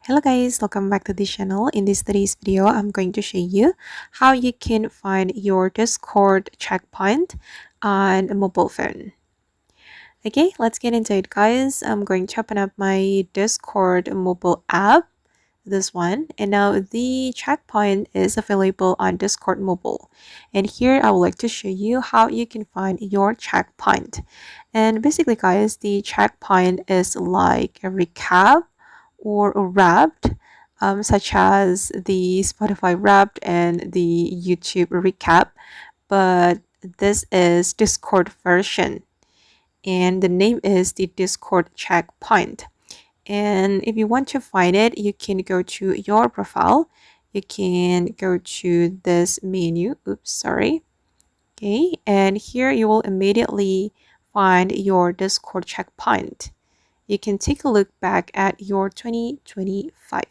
Hello guys, welcome back to the channel. In this today's video, I'm going to show you how you can find your Discord checkpoint on a mobile phone. Okay, let's get into it guys. I'm going to open up my Discord mobile app, this one, and now the checkpoint is available on Discord mobile. And here I would like to show you how you can find your checkpoint. And basically guys, the checkpoint is like a recap or wrapped, such as the Spotify wrapped and the YouTube recap, but this is Discord version, and the name is the Discord checkpoint. And if you want to find it, you can go to your profile. You can go to this menu. Oops, sorry. Okay, and here you will immediately find your Discord checkpoint. You can take a look back at your 2025.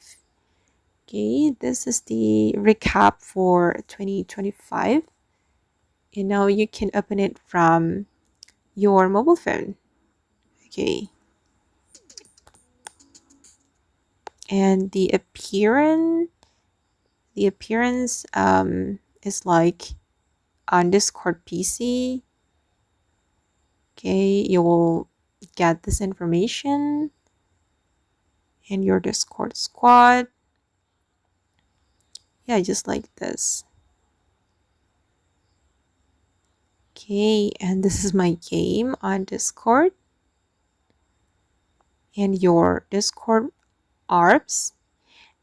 Okay, this is the recap for 2025. And now you can open it from your mobile phone. Okay. And the appearance is like on Discord PC. Okay, you will get this information in your Discord squad. Yeah, just like this. Okay, and this is my game on Discord and your Discord ARPs.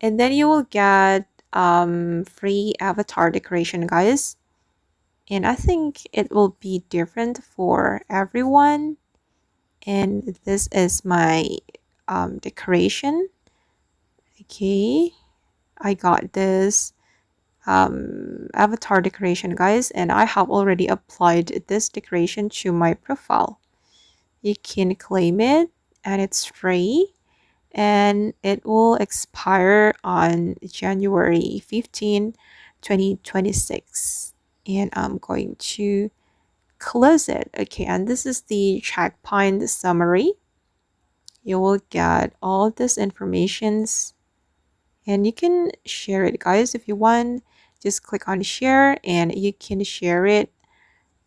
And then you will get free avatar decoration, guys. And I think it will be different for everyone. And this is my decoration. Okay, I got this avatar decoration, guys, and I have already applied this decoration to my profile. You can claim it, and it's free, and it will expire on January 15, 2026. And I'm going to close it. Okay, and this is the checkpoint summary. You will get all this informations, and you can share it, guys, if you want. Just click on share, and you can share it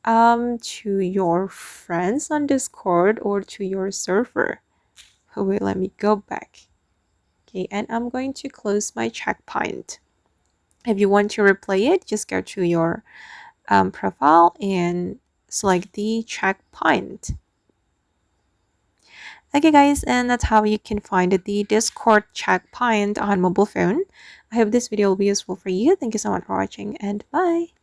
to your friends on Discord or to your server. Oh, wait, let me go back. Okay, and I'm going to close my checkpoint. If you want to replay it, just go to your profile and select the checkpoint. Okay guys, and that's how you can find the Discord checkpoint on mobile phone. I hope this video will be useful for you. Thank you so much for watching, and bye.